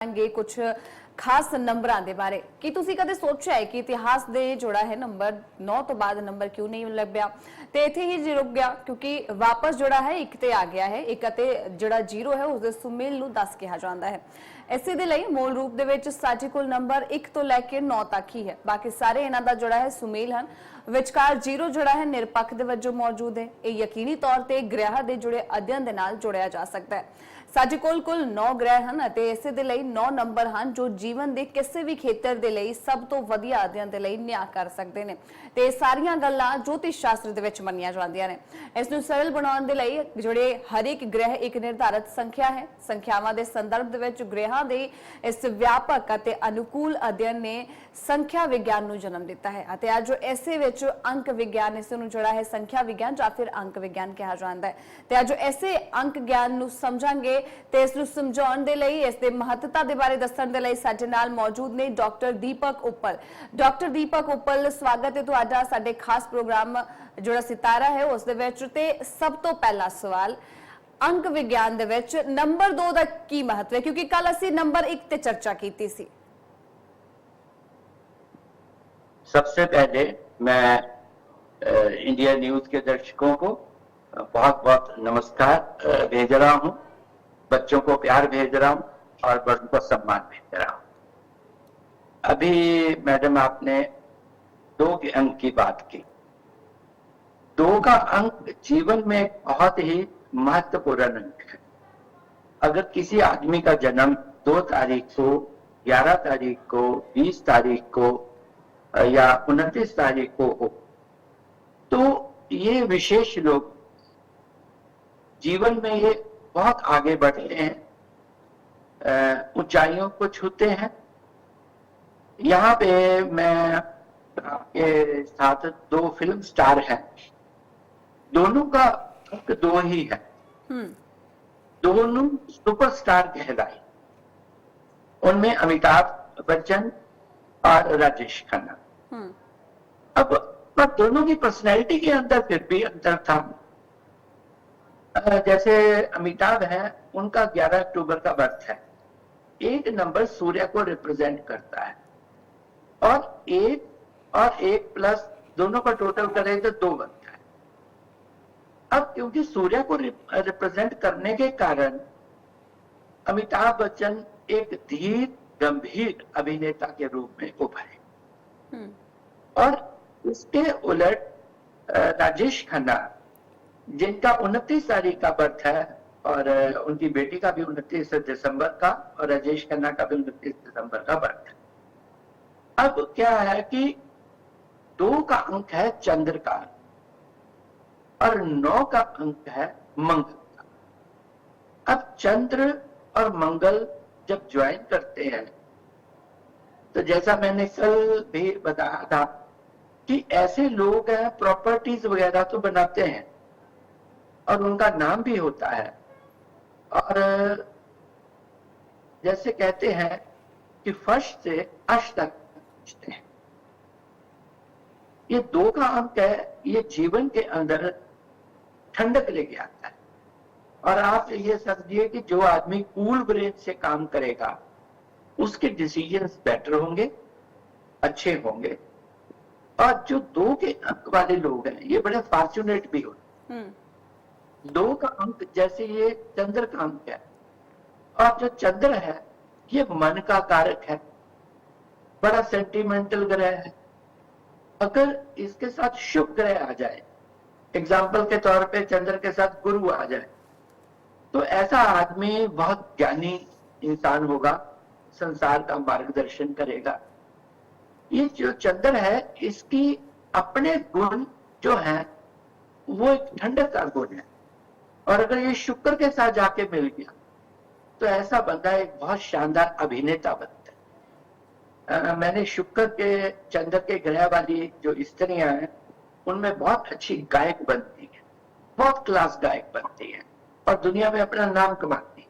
जाएंगे कुछ खास नंबरां दे बारे कि तुसी कदे सोचा है कि इतिहास दे जोड़ा है नंबर 9 तो बाद नंबर क्यों नहीं लभ्या ते इथे ही रुक गया क्योंकि वापस जोड़ा है एक ते आ गया है एक अते जोड़ा जीरो है उसदे सुमेल नूं 10 कहा जांदा है। इसे दे लई मूल रूप दे विच साडे कोल नंबर 1 तो लैके 9 तक ही है, बाकी सारे इन्हां दा जोड़ा है सुमेल हन। विचकार जीरो जोड़ा है निरपक्ष दे वजों मौजूद है। यह यकीनी तौर ते ग्रह दे जुड़े अध्ययन दे नाल जोड़िया जा सकता है। साडे कोल कुल 9 ग्रह हैं अते इसे दे लई 9 नंबर हैं जो जीवन दे किसी भी खेतर दे लई सब तो वधिया अध्ययन दे लई न्याय कर सकते हैं ते सारियां गल्लां ज्योतिष शास्त्र दे विच मन्नियां जांदियां ने। इस नूं सरल बनाउण दे लई जिहड़े हर एक ग्रह एक निर्धारित संख्या है, संख्यावां दे संदर्भ दे विच ग्रहां दे इस व्यापक अते अनुकूल अध्ययन ने संख्या विज्ञान नूं जन्म दिता है अते अज इसे विच अंक विज्ञान इस नूं जिहड़ा है संख्या विज्ञान जां फिर अंक विज्ञान कहा जांदा है ते अज इसे अंक ज्ञान नूं समझांगे ते इस नूं समझाउण दे लई इस दे महत्ता दे बारे दस्सण दे लई साडे नाल मौजूद ने डॉक्टर दीपक उप्पल। डॉक्टर दीपक उप्पल, स्वागत है तुहाडा साडे खास प्रोग्राम जोड़ा सितारा है उस दे विच। ते सब तो पहला सवाल, अंक विज्ञान दे विच नंबर 2 दा की महत्व है क्योंकि कल असीं नंबर 1 ते चर्चा कीती सी। सबसे पहले मैं इंडिया न्यूज के दर्शकों को बहुत बहुत नमस्कार भेज रहा हूं, बच्चों को प्यार भेज रहा हूं और बड़ों को सम्मान भेज रहा हूं। अभी मैडम आपने 2 के अंक की बात की। 2 का अंक जीवन में एक बहुत ही महत्वपूर्ण अंक है। अगर किसी आदमी का जन्म 2 तारीख को, 11 तारीख को, 20 तारीख को या 29 तारीख को हो तो ये विशेष लोग जीवन में ये बहुत आगे बढ़ते हैं, ऊंचाइयों को छूते हैं। यहाँ पे मैं आपके साथ 2 फिल्म स्टार हैं, दोनों का अंक 2 ही है। दोनों सुपरस्टार कहलाए, उनमें अमिताभ बच्चन और राजेश खन्ना। अब पर दोनों की पर्सनैलिटी के अंदर फिर भी अंतर था। जैसे अमिताभ है, उनका 11 अक्टूबर का बर्थ है। 1 नंबर सूर्य को रिप्रेजेंट करता है और 1 और 1 प्लस दोनों का टोटल करें तो 2 बनता है। अब क्योंकि सूर्य को रिप्रेजेंट करने के कारण अमिताभ बच्चन एक धीर गंभीर अभिनेता के रूप में उभरे और इसके उलट राजेश खन्ना, जिनका 29 तारीख का बर्थ है और उनकी बेटी का भी 29 दिसंबर का और राजेश खन्ना का भी 29 दिसंबर का बर्थ है। अब क्या है कि 2 का अंक है चंद्र का और 9 का अंक है मंगल का। अब चंद्र और मंगल जब ज्वाइन करते हैं तो जैसा मैंने कल भी बताया था कि ऐसे लोग हैं प्रॉपर्टीज वगैरह तो बनाते हैं और उनका नाम भी होता है और जैसे कहते हैं कि फर्श से अर्श तक पहुंचते हैं। ये 2 का अंक है, ये जीवन के अंदर ठंडक लेके आता है और आप ये समझिए कि जो आदमी कूल ब्रेन से काम करेगा उसके डिसीजंस बेटर होंगे, अच्छे होंगे। और जो 2 के अंक वाले लोग हैं ये बड़े फॉर्चुनेट भी होते हैं। 2 का अंक जैसे ये चंद्र का अंक है और जो चंद्र है ये मन का कारक है, बड़ा सेंटिमेंटल ग्रह है। अगर इसके साथ शुभ ग्रह आ जाए, एग्जाम्पल के तौर पे चंद्र के साथ गुरु आ जाए तो ऐसा आदमी बहुत ज्ञानी इंसान होगा, संसार का मार्गदर्शन करेगा। ये जो चंद्र है इसकी अपने गुण जो है वो एक ठंडक का गुण है और अगर ये शुक्र के साथ जाके मिल गया तो ऐसा बंदा एक बहुत शानदार अभिनेता बनता है। मैंने शुक्र के चंद्र के ग्रह वाली जो स्त्रियां हैं उनमें बहुत अच्छी गायक बनती है, बहुत क्लास गायक बनती है और दुनिया में अपना नाम कमाती है।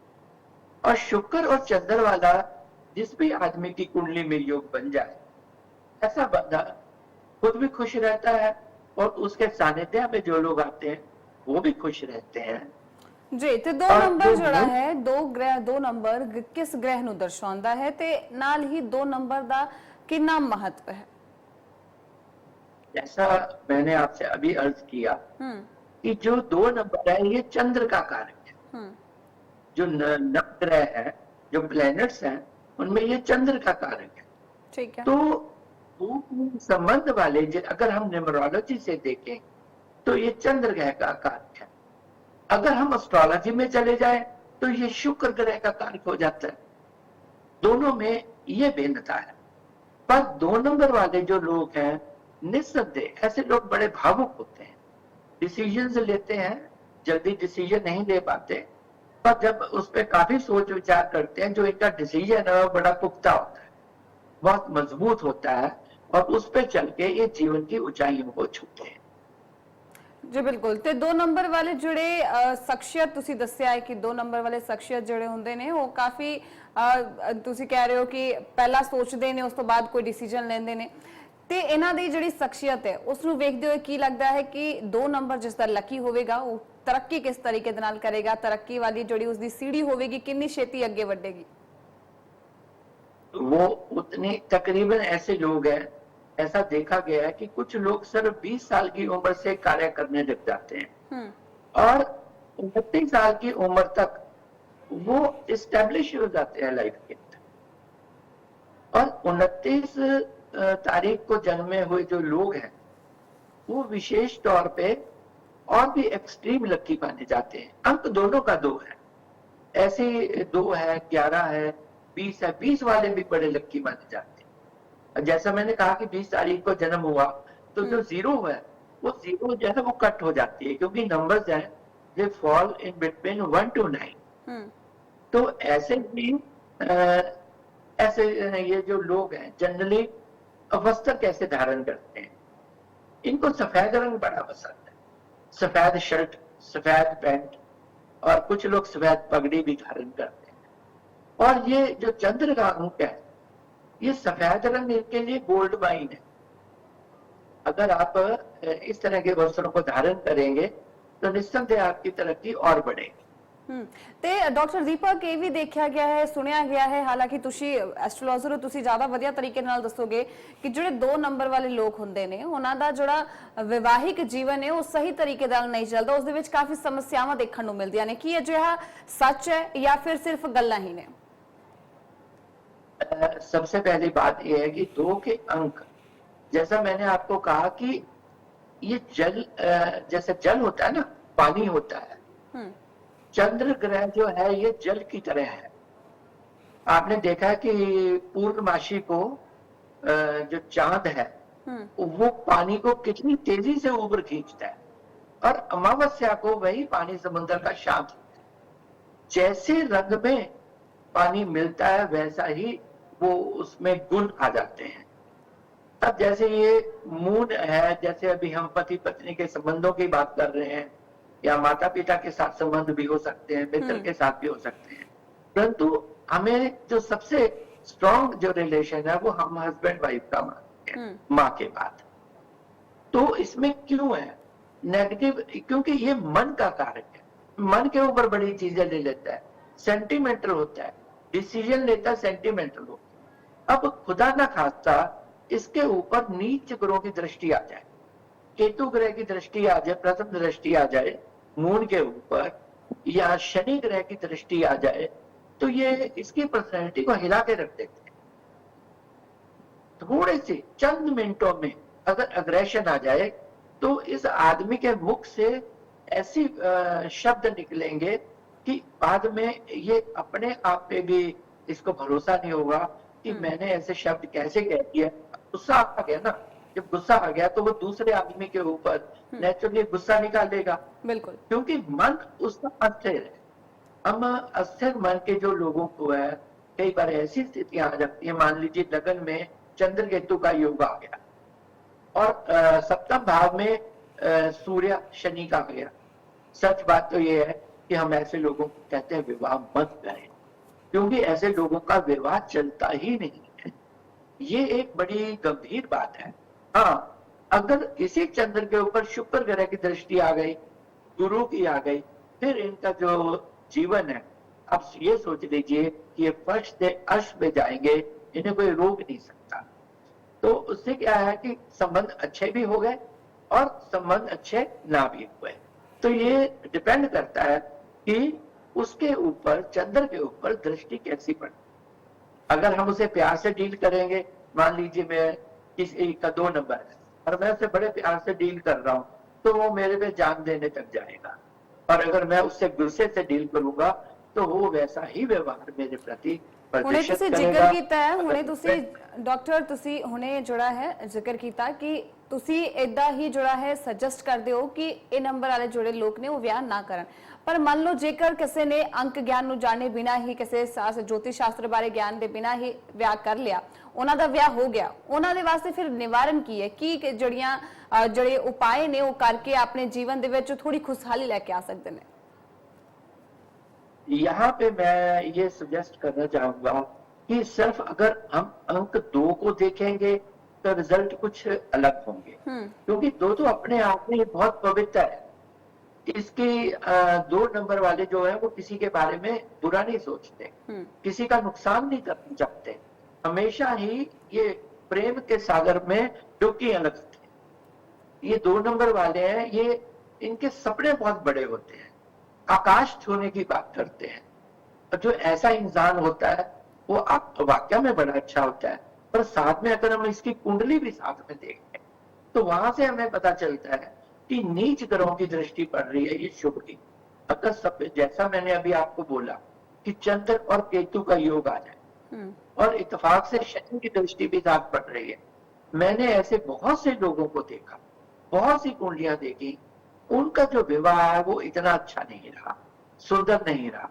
और शुक्र और चंद्र वाला जिस भी आदमी की कुंडली में योग बन जाए ऐसा बंदा खुद भी खुश रहता है और उसके सानिध्य में जो लोग आते हैं वो भी खुश रहते हैं। ਜੀ ਤੇ ਦੋ और ਨੰਬਰ जो ਜਿਹੜਾ मूल ਹੈ ਦੋ ਨੰਬਰ ਕਿਸ ਗ੍ਰਹਿ ਨੂੰ ਦਰਸਾਉਂਦਾ ਹੈ ਤੇ ਨਾਲ ਹੀ ਦੋ ਨੰबर ਦਾ ਕਿੰਨਾ ਮਹੱਤਵ है? जैसा मैंने आपसे अभी अर्ज किया हम्म कि जो 2 नंबर है ये चंद्र का कारक है। हम्म जो नवग्रह है, जो प्लैनेट्स हैं, उनमें ये चंद्र का कारक है। ठीक है। तो वो संबंध वाले अगर हम न्यूमरोलॉजी से देखें तो ये चंद्र ग्रह का कारक है। अगर हम एस्ट्रोलॉजी में चले जाएं तो ये शुक्र ग्रह का कारक हो जाता है। दोनों में ये भिन्नता है। पर 2 नंबर वाले जो लोग हैं, निस्संदेह ऐसे लोग बड़े भावुक होते हैं, डिसीजन लेते हैं, जल्दी डिसीजन नहीं ले पाते, पर जब उस पर काफी सोच विचार करते हैं, जो इनका डिसीजन है वो बड़ा पुख्ता होता है, बहुत मजबूत होता है, और उस पर चल के ये जीवन की ऊंचाइयों को छूते हैं। जी बिल्कुल। ਤੇ 2 ਨੰਬਰ ਵਾਲੇ ਜਿਹੜੇ ਸ਼ਖਸੀਅਤ ਤੁਸੀਂ ਦੱਸਿਆ ਹੈ ਕਿ 2 ਨੰਬਰ ਵਾਲੇ ਸ਼ਖਸੀਅਤ ਜਿਹੜੇ ਹੁੰਦੇ ਨੇ ਉਹ ਕਾਫੀ ਤੁਸੀਂ ਕਹਿ ਰਹੇ ਹੋ ਕਿ ਪਹਿਲਾਂ ਸੋਚਦੇ ਨੇ ਉਸ ਤੋਂ ਬਾਅਦ ਕੋਈ ਡਿਸੀਜਨ ਲੈਂਦੇ ਨੇ ਤੇ ਇਹਨਾਂ ਦੀ ਜਿਹੜੀ ਸ਼ਖਸੀਅਤ ਹੈ ਉਸ ਨੂੰ ਵੇਖਦੇ ਹੋਏ ਕੀ ਲੱਗਦਾ ਹੈ ਕਿ 2 ਨੰਬਰ ਜਿਸ ਦਾ ਲੱਕੀ ਹੋਵੇਗਾ ਉਹ ਤਰੱਕੀ ਕਿਸ ਤਰੀਕੇ ਦੇ ਨਾਲ ਕਰੇਗਾ, ਤਰੱਕੀ ਵਾਲੀ ਜਿਹੜੀ ਉਸ ਦੀ ਸੀੜੀ ਹੋਵੇਗੀ ਕਿੰਨੀ ਛੇਤੀ ਅੱਗੇ ਵਧੇਗੀ? वो उतने तकरीबन ऐसे लोग हैं, ऐसा देखा गया है कि कुछ लोग सिर्फ 20 साल की उम्र से कार्य करने लग जाते हैं और 29 साल की उम्र तक वो इस्टेब्लिश हो जाते हैं लाइफ के अंदर। और 29 तारीख को जन्मे हुए जो लोग हैं वो विशेष तौर पे और भी एक्सट्रीम लकी माने जाते हैं। अंक दोनों का 2 है, ऐसे 2 है, 11 है, 20 है, 20 वाले भी बड़े लकी माने जाते हैं। जैसा मैंने कहा कि 20 तारीख को जन्म हुआ तो जो 0 है वो 0 जो है वो कट हो जाती है, क्योंकि नंबर्स हैं they fall in between 1 to 9। तो ऐसे भी ऐसे ये जो लोग हैं जनरली वस्त्र कैसे धारण करते हैं, इनको सफेद रंग बड़ा पसंद है, सफेद शर्ट, सफेद पैंट, और कुछ लोग सफेद पगड़ी भी धारण करते हैं। और ये जो चंद्र का अंक है, ये सफेद रंग इनके लिए गोल्ड माइन है। अगर आप इस तरह के वस्त्रों को धारण करेंगे तो निस्संदेह आपकी तरक्की और बढ़ेगी। ਤੇ ਡਾਕਟਰ ਦੀਪਕ ਇਹ ਵੀ ਦੇਖਿਆ ਗਿਆ ਹੈ, ਸੁਣਿਆ ਗਿਆ ਹੈ, ਹਾਲਾਂਕਿ ਤੁਸੀਂ ਐਸਟ੍ਰੋਲੋਜਰ ਹੋ, ਤੁਸੀਂ ਜ਼ਿਆਦਾ ਵਧੀਆ ਤਰੀਕੇ ਨਾਲ ਦੱਸੋਗੇ ਕਿ ਜਿਹੜੇ 2 ਨੰਬਰ ਵਾਲੇ ਲੋਕ ਹੁੰਦੇ ਨੇ ਉਹਨਾਂ ਦਾ ਜਿਹੜਾ ਵਿਵਾਹਿਕ ਜੀਵਨ ਹੈ ਉਹ ਸਹੀ ਤਰੀਕੇ ਨਾਲ ਨਹੀਂ ਚੱਲਦਾ, ਉਸ ਦੇ ਵਿੱਚ ਕਾਫੀ ਸਮੱਸਿਆਵਾਂ ਦੇਖਣ ਨੂੰ ਮਿਲਦੀਆਂ ਨੇ। ਕੀ ਅਜਿਹਾ ਸੱਚ ਹੈ ਜਾਂ ਫਿਰ ਸਿਰਫ ਗੱਲਾਂ ਹੀ ਨੇ? सबसे पहली बात यह है कि 2 के अंक, जैसा मैंने आपको कहा कि ये जल, जैसे जल होता है ना, पानी होता है, चंद्र ग्रह जो है ये जल की तरह है। आपने देखा कि पूर्णमासी को जो चांद है वो पानी को कितनी तेजी से ऊपर खींचता है, और अमावस्या को वही पानी समुद्र का शांत होता है। जैसे रंग में पानी मिलता है वैसा ही वो उसमें गुण आ जाते हैं। अब जैसे ये मून है, जैसे अभी हम पति पत्नी के संबंधों की बात कर रहे हैं, या माता पिता के साथ संबंध भी हो सकते हैं, मित्र के साथ भी हो सकते हैं, परंतु हमें जो सबसे स्ट्रॉन्ग जो रिलेशन है वो हम हस्बैंड वाइफ का मानते हैं, माँ के बाद। तो इसमें क्यों है नेगेटिव? क्योंकि ये मन का कारक है, मन के ऊपर बड़ी चीजें ले लेता है, सेंटिमेंटल होता है, डिसीजन लेता है सेंटिमेंटल होता है। अब खुदा ना खास्ता इसके ऊपर नीच ग्रहों की दृष्टि आ जाए, केतु ग्रह की दृष्टि आ जाए, प्रथम दृष्टि आ जाए मून के ऊपर, या शनि ग्रह की दृष्टि आ जाए, तो ये इसकी पर्सनैलिटी को हिला के रख देते हैं। थोड़े से चंद मिनटों में अगर अग्रेशन आ जाए तो इस आदमी के मुख से ऐसी शब्द निकलेंगे कि बाद में ये अपने आप पे भी इसको भरोसा नहीं होगा कि मैंने ऐसे शब्द कैसे कह दिया। गुस्सा आ गया ना, जब गुस्सा आ गया तो वो दूसरे आदमी के ऊपर नेचुरली गुस्सा निकालेगा, बिल्कुल, क्योंकि मन उसका अस्थिर है। हम अस्थिर मन के जो लोगों को है, कई बार ऐसी स्थितियां आ जाती है, मान लीजिए लगन में चंद्र केतु का योग आ गया और सप्तम भाव में सूर्य शनि का आ गया। सच बात तो ये है कि हम ऐसे लोगों को कहते हैं विवाह मत करें, क्योंकि ऐसे लोगों का विवाह चलता ही नहीं है। ये एक बड़ी गंभीर बात है। हाँ, अगर इसी चंद्र के ऊपर शुक्र ग्रह की दृष्टि आ गई, गुरु की आ गई, फिर इनका जो जीवन है, आप ये सोच लीजिए कि ये फर्श से अर्श पे जाएंगे, इन्हें कोई रोक नहीं सकता। तो उससे क्या है कि संबंध अच्छे भी हो गए और संबंध अच्छे ना भी हुए। तो ये डिपेंड करता है कि उसके ऊपर, चंद्र के ऊपर दृष्टि कैसी पड़े। अगर हम उसे प्यार से डील करेंगे, मान लीजिए मैं किसी का 2 नंबर है और मैं उसे बड़े प्यार से डील कर रहा हूं, तो वो मेरे पे जान देने तक जाएगा। और अगर मैं उससे गुस्से से डील करूंगा तो वो वैसा ही व्यवहार मेरे प्रति ਹੁਣੇ प्रदर्शित ਤੁਸੀਂ ਜ਼ਿਕਰ करेगा। ਕੀਤਾ ਹੈ, ਹੁਣੇ अगर ਤੁਸੀਂ ਡਾਕਟਰ ਤੁਸੀਂ ਹੁਣੇ ਜਿਹੜਾ ਹੈ ਜ਼ਿਕਰ ਕੀਤਾ ਕਿ ਤੁਸੀਂ ਇਦਾਂ ਹੀ ਜਿਹੜਾ ਹੈ ਸੁਜੈਸਟ ਕਰਦੇ ਹੋ ਕਿ ਇਹ ਨੰਬਰ ਵਾਲੇ ਜਿਹੜੇ ਲੋਕ ਨੇ ਉਹ ਵਿਆਹ ਨਾ ਕਰਨ। ਪਰ ਮੰਨ ਲਓ ਜੇਕਰ ਕਿਸੇ ਨੇ ਅੰਕ ਗਿਆਨ ਨੂੰ ਜਾਣੇ ਬਿਨਾ ਹੀ, ਕਿਸੇ ਜੋਤਿਸ਼ ਸ਼ਾਸਤਰ ਬਾਰੇ ਗਿਆਨ ਦੇ ਬਿਨਾ ਹੀ ਵਿਆਹ ਕਰ ਲਿਆ, ਉਹਨਾਂ ਦਾ ਵਿਆਹ ਹੋ ਗਿਆ, ਉਹਨਾਂ ਦੇ ਵਾਸਤੇ ਫਿਰ ਨਿਵਾਰਨ ਕੀ ਹੈ? ਕੀ ਜਿਹੜੇ ਉਪਾਅ ਨੇ ਉਹ ਕਰਕੇ ਆਪਣੇ ਜੀਵਨ ਦੇ ਵਿੱਚ ਥੋੜੀ ਖੁਸ਼ਹਾਲੀ ਲੈ ਕੇ ਆ ਸਕਦੇ ਨੇ? यहाँ पे मैं ये सजेस्ट करना चाहूंगा कि सिर्फ अगर हम अंक 2 को देखेंगे तो रिजल्ट कुछ अलग होंगे, क्योंकि 2 तो अपने आप में बहुत पवित्र है। इसके 2 नंबर वाले जो है वो किसी के बारे में बुरा नहीं सोचते, किसी का नुकसान नहीं करना चाहते, हमेशा ही ये प्रेम के सागर में डुबकियां लगते हैं। ये 2 नंबर वाले हैं, ये इनके सपने बहुत बड़े होते हैं, आकाश छूने की बात करते हैं। और जो ऐसा इंसान होता है वो आप वाक्य में बड़ा अच्छा होता है, पर साथ में अगर हम इसकी कुंडली भी साथ में देखें तो वहां से हमें पता चलता है कि नीच ग्रहों की दृष्टि पड़ रही है, ये शुभ की। अगर सब जैसा मैंने अभी आपको बोला कि चंद्र और केतु का योग आ जाए और इत्तेफाक से शनि की दृष्टि भी साथ पड़ रही है। मैंने ऐसे बहुत से लोगों को देखा, बहुत सी कुंडलियां देखी, उनका जो विवाह है वो इतना अच्छा नहीं रहा, सुंदर नहीं रहा।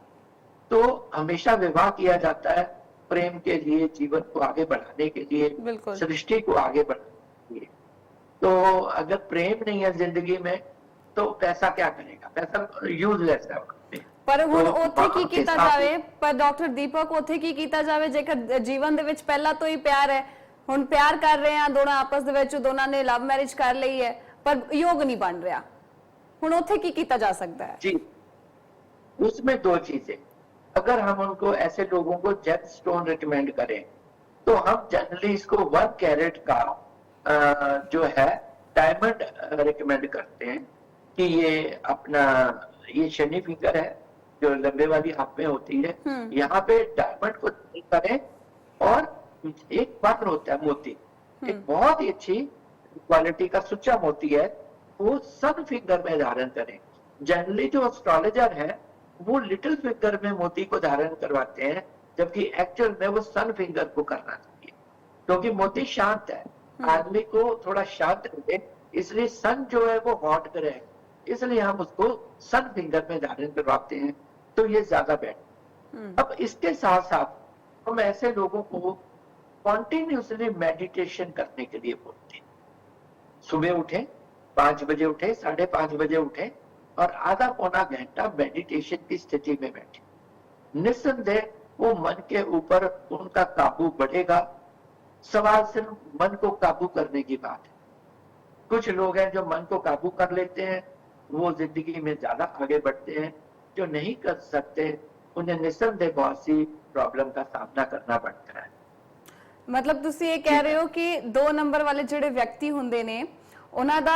तो हमेशा विवाह किया जाता है प्रेम के लिए, जीवन को आगे बढ़ाने के लिए, सृष्टि को आगे बढ़ाने के लिए। तो अगर प्रेम नहीं है जिंदगी में तो पैसा क्या करेगा? पैसा यूजलेस है। ਪਰ ਹੁਣ ਉੱਥੇ ਕੀ ਕੀਤਾ ਜਾਵੇ? ਪਰ ਡਾਕਟਰ ਦੀਪਕ ਉੱਥੇ ਕੀ ਕੀਤਾ ਜਾਵੇ ਜੇਕਰ ਜੀਵਨ ਦੇ ਵਿੱਚ ਪਹਿਲਾਂ ਤੋਂ ਹੀ ਪਿਆਰ ਹੈ, ਹੁਣ ਪਿਆਰ ਕਰ ਰਹੇ ਆ ਦੋਨਾਂ ਆਪਸ ਦੇ ਵਿੱਚ, ਦੋਨਾਂ ਨੇ ਲਵ ਮੈਰਿਜ ਕਰ ਲਈ ਹੈ ਪਰ ਯੋਗ ਨਹੀਂ ਬਣ ਰਿਹਾ, ਹੁਣ ਉੱਥੇ ਕੀ ਕੀਤਾ ਜਾ ਸਕਦਾ है? जी, उसमें 2 चीजें। अगर हम उनको, ऐसे लोगों को जेम स्टोन रिकमेंड करें तो हम जनरली इसको 1 कैरेट का जो है डायमंड रिकमेंड करते हैं कि ये अपना, ये शनि फिंगर है जो लंबे वाली हाथ में होती है, यहाँ पे डायमंड को करें और एक बन होता है मोती, एक बहुत ही अच्छी क्वालिटी का सुच्चा मोती है, वो सन फिंगर में धारण करें। जनरली जो एस्ट्रोलॉजर है वो लिटिल फिंगर में मोती को धारण करवाते हैं, जबकि एक्चुअल में वो सन फिंगर को करना चाहिए, क्योंकि मोती शांत है, आदमी को थोड़ा शांत रखे, इसलिए सन जो है वो हॉट ग्रह है, इसलिए हम उसको सन फिंगर में धारण करवाते हैं, तो ये ज्यादा बेटर। अब इसके साथ साथ हम ऐसे लोगों को कॉन्टिन्यूसली मेडिटेशन करने के लिए बोलते हैं। सुबह उठे, 5 बजे उठे, 5:30 बजे उठे और आधा पौना घंटा मेडिटेशन की स्थिति में बैठे। निस्संदेह वो मन के ऊपर उनका काबू बढ़ेगा। सवाल सिर्फ मन को काबू करने की बात है। कुछ लोग हैं जो मन को काबू कर लेते हैं, वो जिंदगी में ज्यादा आगे बढ़ते हैं। जो नहीं कर सकते उन्हें निस्संदेह बहुत सी प्रॉब्लम का सामना करना पड़ता है। मतलब ਤੁਸੀਂ ਇਹ ਕਹਿ ਰਹੇ ਹੋ ਕਿ 2 ਨੰਬਰ ਵਾਲੇ ਜਿਹੜੇ ਵਿਅਕਤੀ ਹੁੰਦੇ ਨੇ ਉਹਨਾਂ ਦਾ,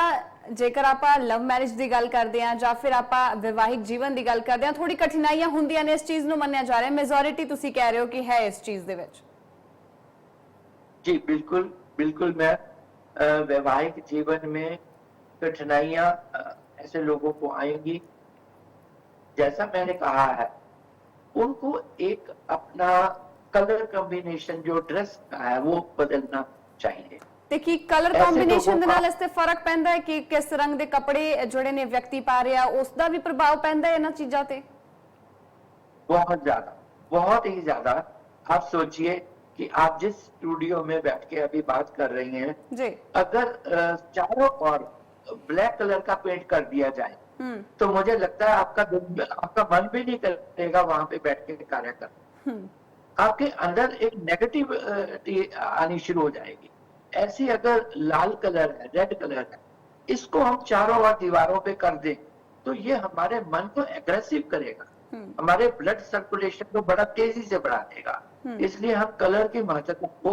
ਜੇਕਰ ਆਪਾਂ ਲਵ ਮੈਰਿਜ ਦੀ ਗੱਲ ਕਰਦੇ ਆ ਜਾਂ ਫਿਰ ਆਪਾਂ ਵਿਵਾਹਿਕ ਜੀਵਨ ਦੀ ਗੱਲ ਕਰਦੇ ਆ, ਥੋੜੀ ਕਠਿਨਾਈਆਂ ਹੁੰਦੀਆਂ ਨੇ, ਇਸ ਚੀਜ਼ ਨੂੰ ਮੰਨਿਆ ਜਾ ਰਿਹਾ। ਮੈਜੋਰਿਟੀ ਤੁਸੀਂ ਕਹਿ ਰਹੇ ਹੋ ਕਿ ਹੈ ਇਸ ਚੀਜ਼ ਦੇ ਵਿੱਚ। जी बिल्कुल बिल्कुल, मैं वैवाहिक जीवन में कठिनाइयां ऐसे लोगों को आएंगी। जैसा मैंने कहा है, उनको एक अपना कलर कॉम्बिनेशन जो ड्रेस का है वो बदलना चाहिए। ਤੇ ਕੀ ਕਲਰ ਕੰਬੀਨੇਸ਼ਨ ਦੇ ਨਾਲ ਇਸ ਤੇ ਫਰਕ ਪੈਂਦਾ ਹੈ ਕਿ ਕਿਸ ਰੰਗ ਦੇ ਕੱਪੜੇ ਜਿਹੜੇ ਨੇ ਵਿਅਕਤੀ ਪਾ ਰਿਹਾ, ਉਸ ਦਾ ਵੀ ਪ੍ਰਭਾਵ ਪੈਂਦਾ ਹੈ ਇਹਨਾਂ ਚੀਜ਼ਾਂ ਤੇ? बहुत ज्यादा, बहुत ही ज्यादा। आप सोचिए कि आप जिस स्टूडियो में बैठ के अभी बात कर रही हैं जी, अगर चारों ओर ब्लैक कलर का पेंट कर दिया जाए तो मुझे लगता है आपका मन भी नहीं करेगा वहां पे बैठ के कार्य करना। आपके अंदर एक नेगेटिव आनी शुरू हो जाएगी। ऐसी अगर लाल कलर है, रेड कलर है, इसको हम चारों ओर दीवारों पे कर दें तो ये हमारे मन को एग्रेसिव करेगा, हमारे ब्लड सर्कुलेशन को बड़ा तेजी से बढ़ा देगा। इसलिए हम कलर की महत्वता को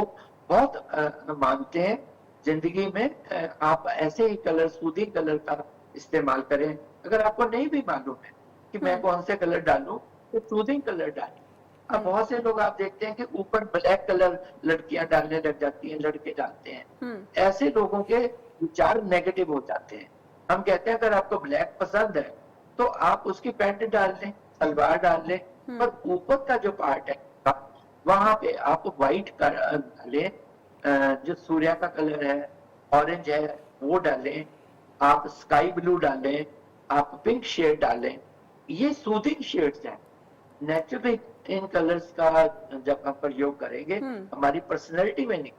बहुत मानते हैं जिंदगी में। आप ऐसे ही कलर, सूदिंग कलर का इस्तेमाल करें। अगर आपको नहीं भी मालूम है कि मैं कौन से कलर डालूं, तो सूदिंग कलर डालें। अब बहुत से लोग आप देखते हैं कि ऊपर ब्लैक कलर लड़कियां डालने लग जाती हैं, लड़के डालते हैं। ऐसे लोगों के विचार नेगेटिव हो जाते हैं। हम कहते हैं अगर आपको ब्लैक पसंद है तो आप उसकी पैंट डाल लें, सलवार डाल लें, पर ऊपर का जो पार्ट है वहां पे आप व्हाइट डालें, जो सूर्या का कलर है, ऑरेंज है, वो डालें, आप स्काई ब्लू डालें, आप पिंक शेड डालें। ये सूदिंग शेड्स हैं। नेचुरली इन कलर्स का जब हम प्रयोग करेंगे हमारी पर्सनैलिटी में नहीं।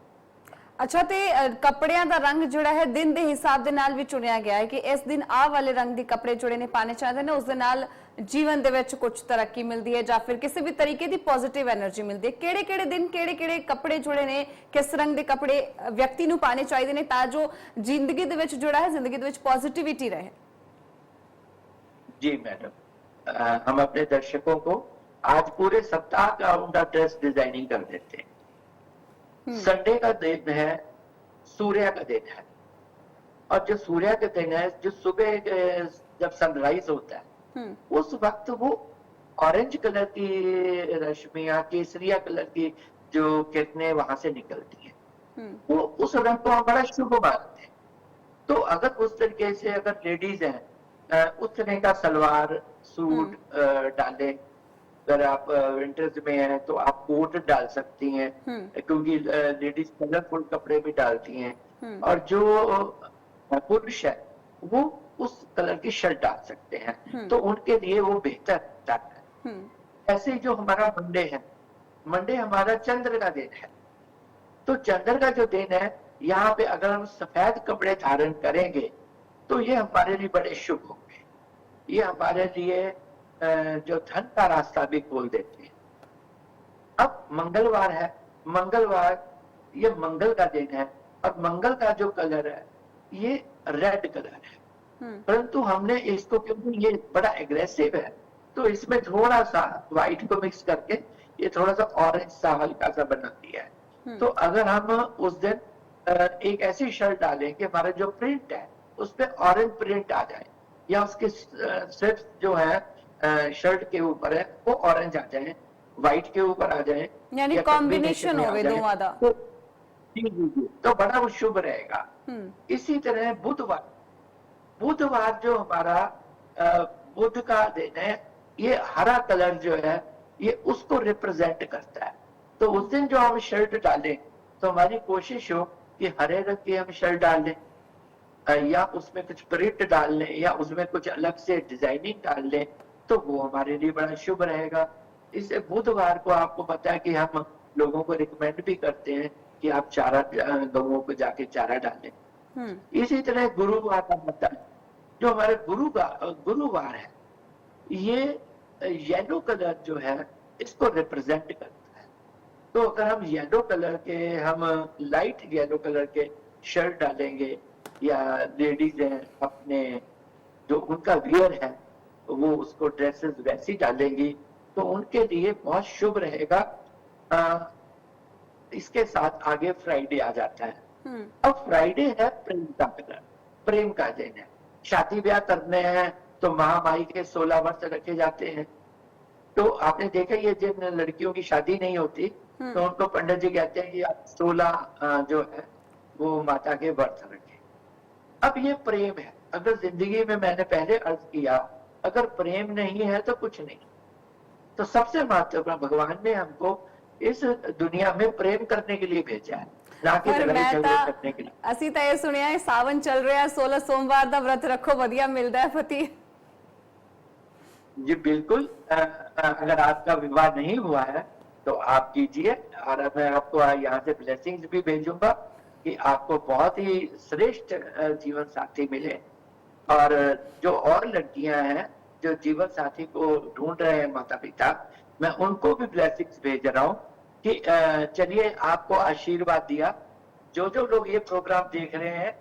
अच्छा, ਤੇ ਕੱਪੜਿਆਂ ਦਾ ਰੰਗ ਜਿਹੜਾ ਹੈ ਦਿਨ ਦੇ ਹਿਸਾਬ ਦੇ ਨਾਲ ਵੀ ਚੁਣਿਆ ਗਿਆ ਹੈ ਕਿ ਇਸ ਦਿਨ ਆਹ ਵਾਲੇ ਰੰਗ ਦੇ ਕੱਪੜੇ ਜਿਹੜੇ ਨੇ ਪਾਣੇ ਚਾਹੀਦੇ ਨੇ, ਉਸ ਦੇ ਨਾਲ ਜੀਵਨ ਦੇ ਵਿੱਚ ਕੁਝ ਤਰੱਕੀ ਮਿਲਦੀ ਹੈ ਜਾਂ ਫਿਰ ਕਿਸੇ ਵੀ ਤਰੀਕੇ ਦੀ ਪੋਜ਼ਿਟਿਵ એનર્ਜੀ ਮਿਲਦੀ ਹੈ। ਕਿਹੜੇ ਕਿਹੜੇ ਦਿਨ ਕਿਹੜੇ ਕਿਹੜੇ ਕੱਪੜੇ ਜਿਹੜੇ ਨੇ, ਕਿਸ ਰੰਗ ਦੇ ਕੱਪੜੇ ਵਿਅਕਤੀ ਨੂੰ ਪਾਣੇ ਚਾਹੀਦੇ ਨੇ ਤਾਂ ਜੋ ਜ਼ਿੰਦਗੀ ਦੇ ਵਿੱਚ ਜਿਹੜਾ ਹੈ, ਜ਼ਿੰਦਗੀ ਦੇ ਵਿੱਚ ਪੋਜ਼ਿਟਿਵਿਟੀ ਰਹੇ? जी मैडम, हम अपने दर्शकों को आज पूरे सप्ताह का उनका ड्रेस डिजाइनिंग कर देते हैं। संडे का दिन है, सूर्य का दिन है, और जो सूर्य का दिन है, जो सुबह जब सनराइज होता है उस वक्त वो ऑरेंज कलर की रश्मियां, केसरिया कलर की जो किरणें वहां से निकलती हैं, वो उस रंग को हम बड़ा शुभ मानते हैं। तो अगर उस तरीके से अगर लेडीज हैं, उस तरह का सलवार सूट डालें। अगर आप विंटर्स में हैं तो आप कोट डाल सकती हैं, क्योंकि लेडीज कलरफुल कपड़े भी डालती हैं। और जो पुरुष है वो उस कलर की शर्ट डाल सकते हैं, तो उनके लिए वो बेहतर होता है। ऐसे जो हमारा मंडे है, मंडे हमारा चंद्र का दिन है। तो चंद्र का जो दिन है, यहाँ पे अगर हम सफेद कपड़े धारण करेंगे तो ये हमारे लिए बड़े शुभ होंगे। ये हमारे लिए जो धन का रास्ता भी खोल देते हैं। अब मंगलवार है, मंगलवार ये मंगल का दिन है, और मंगल का जो कलर है ये रेड कलर है। परंतु हमने इसको, क्योंकि ये बड़ा एग्रेसिव है, तो इसमें थोड़ा सा व्हाइट को मिक्स करके ये थोड़ा सा ऑरेंज सा हल्का सा बना दिया है। तो अगर हम उस दिन एक ऐसी शर्ट डालें कि हमारा जो प्रिंट है उस पर ऑरेंज प्रिंट आ जाए, या उसके स्ट्रिप्स जो है शर्ट के ऊपर है वो ऑरेंज आ जाए, व्हाइट के ऊपर आ जाए, यानी कॉम्बिनेशन होवे दोवां दा, तो बड़ा वो शुभ रहेगा। इसी तरह बुधवार, बुधवार जो हमारा बुध का दिन है, ये हरा कलर जो है ये उसको रिप्रेजेंट करता है। तो उस दिन जो हम शर्ट डालें तो हमारी कोशिश हो कि हरे रंग की हम शर्ट डाल लें, या उसमें कुछ प्रिंट डाल लें, या उसमें कुछ अलग से डिजाइनिंग डाल लें, तो वो हमारे लिए बड़ा शुभ रहेगा। इससे बुधवार को आपको पता है कि हम लोगों को रिकमेंड भी करते हैं कि आप चारा, गौओं को जाके चारा डालें। इसी तरह गुरुवार का पता है, जो हमारे गुरुवार है, ये येलो कलर जो है इसको रिप्रेजेंट करता है। तो अगर हम येलो कलर के, हम लाइट येलो कलर के शर्ट डालेंगे, या लेडीज हैं अपने जो उनका वियर है वो उसको ड्रेसेस वैसी डालेंगी, तो उनके लिए बहुत शुभ रहेगा। इसके साथ आगे फ्राइडे आ जाता है। अब फ्राइडे है प्रेम का कलर, प्रेम का दिन है। शादी ब्याह करने हैं तो महामाई के 16 वर्ष रखे जाते हैं। तो आपने देखा ये जिन लड़कियों की शादी नहीं होती तो उनको पंडित जी कहते हैं कि आप 16 जो है वो माता के व्रत रखें। अब ये प्रेम है। अगर जिंदगी में, मैंने पहले अर्ज किया, अगर प्रेम नहीं है तो कुछ नहीं। तो सबसे महत्वपूर्ण, भगवान ने हमको इस दुनिया में प्रेम करने के लिए भेजा है, ना कि लड़ाई झगड़े करने के लिए। ਅਸੀਂ ਤਾਂ ਇਹ ਸੁਣਿਆ ਹੈ ਸਾਵਨ ਚੱਲ ਰਿਹਾ, 16 ਸੋਮਵਾਰ ਦਾ व्रत रखो, बढ़िया मिलता है पति। जी बिल्कुल। अगर आपका विवाह नहीं हुआ है तो आप कीजिए, और मैं आपको यहाँ से ब्लेसिंग्स भी भेजूंगा कि आपको बहुत ही श्रेष्ठ जीवन साथी मिले। और जो और लड़कियां हैं जो जीवन साथी को ढूंढ रहे हैं माता पिता, मैं उनको भी ब्लेसिंग्स भेज रहा हूँ कि चलिए आपको आशीर्वाद दिया। जो जो लोग ये प्रोग्राम देख रहे हैं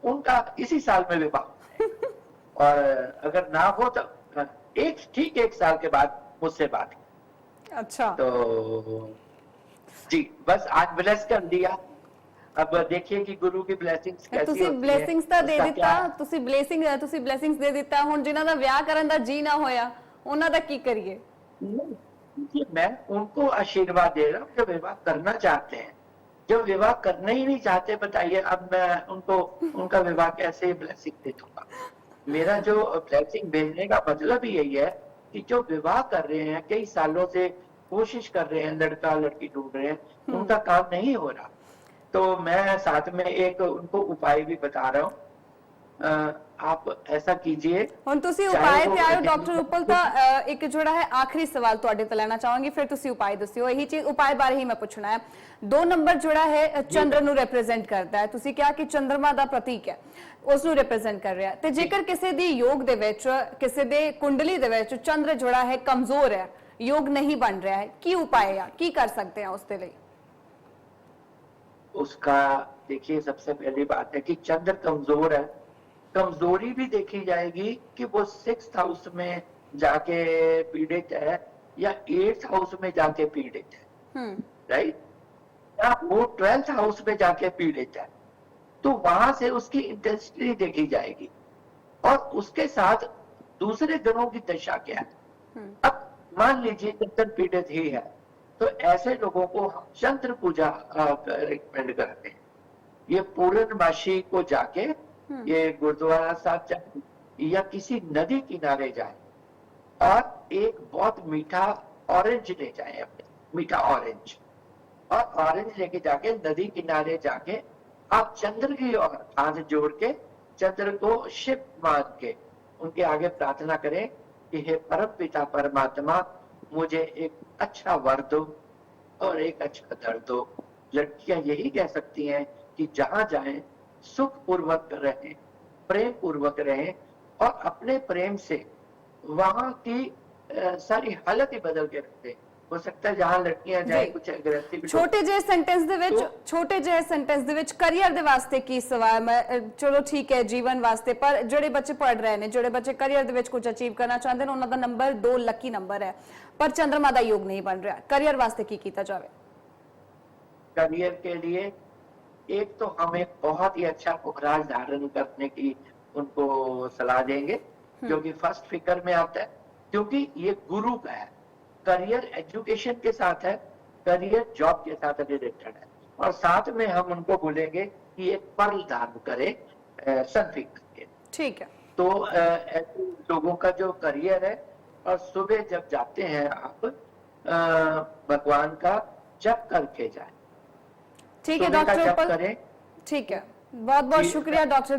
उनका इसी साल में विवाह है, और अगर ना हो तो ठीक 1 साल के बाद मुझसे बात की। अच्छा, तो जी बस आज ब्लेस कर दिया। अब देखिए कि गुरु की ब्लेसिंग्स कैसी ਤੁਸੀਂ होती है। ਬਲੇਸਿੰਗਸ ਤਾਂ ਦੇ उसका ਦਿੱਤਾ, क्या ਤੁਸੀਂ ਬਲੇਸਿੰਗਸ ਦੇ ਦਿੱਤਾ। ਹੁਣ ਜਿਨ੍ਹਾਂ ਦਾ ਵਿਆਹ ਕਰਨ ਦਾ ਜੀ ਨਾ ਹੋਇਆ ਉਹਨਾਂ ਦਾ ਕੀ ਕਰੀਏ? नहीं, देखिए, मैं उनको आशीर्वाद दे रहा हूँ जो विवाह करना चाहते हैं। जो विवाह करना ही नहीं चाहते, बताइए अब मैं उनको उनका विवाह कैसे ब्लेसिंग दे दूंगा। मेरा जो ब्लेसिंग भेजने का मतलब ही यही है कि जो विवाह कर रहे हैं, कई सालों से कोशिश कर रहे हैं, लड़का लड़की ढूंढ रहे हैं, उनका काम नहीं हो रहा, तो मैं साथ में एक उनको उपाय भी बता रहा हूँ। आप ऐसा कीजिए। ਹੁਣ ਤੁਸੀਂ चाहे ਉਪਾਏ वो ਤੇ ਆਇਓ ਡਾਕਟਰ ਉਪਲ, ਤਾਂ ਇੱਕ ਜਿਹੜਾ ਹੈ ਆਖਰੀ ਸਵਾਲ ਤੁਹਾਡੇ ਤੋਂ ਲੈਣਾ ਚਾਹਾਂਗੀ, ਫਿਰ ਤੁਸੀਂ ਉਪਾਏ ਦੱਸਿਓ। ਇਹੀ ਚੀਜ਼ ਉਪਾਏ ਬਾਰੇ ਹੀ ਮੈਂ ਪੁੱਛਣਾ ਹੈ। 2 ਨੰਬਰ ਜਿਹੜਾ ਹੈ ਚੰਦਰ ਨੂੰ ਰਿਪਰੈਜ਼ੈਂਟ ਕਰਦਾ ਹੈ, ਤੁਸੀਂ ਕਿਹਾ ਕਿ ਚੰਦਰਮਾ ਦਾ ਪ੍ਰਤੀਕ ਹੈ, ਉਸ ਨੂੰ ਰਿਪਰੈਜ਼ੈਂਟ ਕਰ ਰਿਹਾ, ਤੇ ਜੇਕਰ ਕਿਸੇ ਦੀ ਯੋਗ ਦੇ ਵਿੱਚ, ਕਿਸੇ ਦੇ ਕੁੰਡਲੀ ਦੇ ਵਿੱਚ ਚੰਦਰ ਜਿਹੜਾ ਹੈ ਕਮਜ਼ੋਰ ਹੈ, ਯੋਗ ਨਹੀਂ ਬਣ ਰਿਹਾ ਹੈ, ਕੀ ਉਪਾਏ ਆ, ਕੀ ਕਰ ਸਕਦੇ ਆ ਉਸ ਦੇ ਲਈ? उसका देखिए, सबसे पहली बात है कि चंद्र कमजोर है। कमजोरी भी देखी जाएगी कि वो 6th हाउस में जाके पीड़ित है या 8th हाउस में जाके पीड़ित है, राइट, या वो 12th हाउस में जाके पीड़ित है, तो वहां से उसकी इंटेंसिटी देखी जाएगी और उसके साथ दूसरे ग्रहों की दशा क्या है। अब मान लीजिए चंद्र पीड़ित ही है, तो ऐसे लोगों को हम चंद्र पूजा रिकमेंड करते हैं। ये पूर्णमासी को जाके ये गुरुद्वारा साहब जाए या किसी नदी किनारे जाए और एक बहुत मीठा ऑरेंज ले जाए, अपने मीठा ऑरेंज, और ऑरेंज लेके जाके नदी किनारे जाके आप चंद्र की ओर हाथ जोड़ के चंद्र को शिव मान के उनके आगे प्रार्थना करें कि हे परम पिता परमात्मा, मुझे एक अच्छा वर दो और एक अच्छा दर दो। लड़कियां यही कह सकती हैं कि जहां जाएं सुख पूर्वक रहें, प्रेम पूर्वक रहें और अपने प्रेम से वहां की सारी हालत ही बदल के रख दें। हो सकता है जहां लड़कियां जाए जी। कुछ एग्रेसिव ਛੋਟੇ ਜਿਹੇ ਸੈਂਟੈਂਸ ਦੇ ਵਿੱਚ ਕੈਰੀਅਰ ਦੇ ਵਾਸਤੇ ਕੀ ਸਵਾਲ? ਮੈਂ ਚਲੋ ਠੀਕ ਹੈ ਜੀਵਨ ਵਾਸਤੇ, ਪਰ ਜਿਹੜੇ ਬੱਚੇ ਪੜ ਰਹੇ ਨੇ, ਜਿਹੜੇ ਬੱਚੇ ਕੈਰੀਅਰ ਦੇ ਵਿੱਚ ਕੁਝ ਅਚੀਵ ਕਰਨਾ ਚਾਹੁੰਦੇ ਨੇ, ਉਹਨਾਂ ਦਾ ਨੰਬਰ 2 ਲੱਕੀ ਨੰਬਰ ਹੈ, ਪਰ ਚੰद्रमा ਦਾ ਯੋਗ ਨਹੀਂ ਬਣ ਰਿਹਾ, ਕੈਰੀਅਰ ਵਾਸਤੇ ਕੀ ਕੀਤਾ ਜਾਵੇ? करियर के लिए एक तो हम एक बहुत ही अच्छा पुखराज धारण करने की उनको सलाह देंगे, जो कि फर्स्ट फिगर में आता है, क्योंकि ये गुरु का है। करियर एजुकेशन के साथ है, करियर जॉब के साथ रिलेटेड है, और साथ में हम उनको बोलेंगे कि एक पर्ल धारण करें सन फिगर के। ठीक है, तो ऐसे लोगों का जो करियर है, और सुबह जब जाते हैं आप भगवान का जप करके जाए। ठीक है सुबह का डॉक्टर जप उपल, करें। ठीक है, बहुत बहुत जी। शुक्रिया डॉक्टर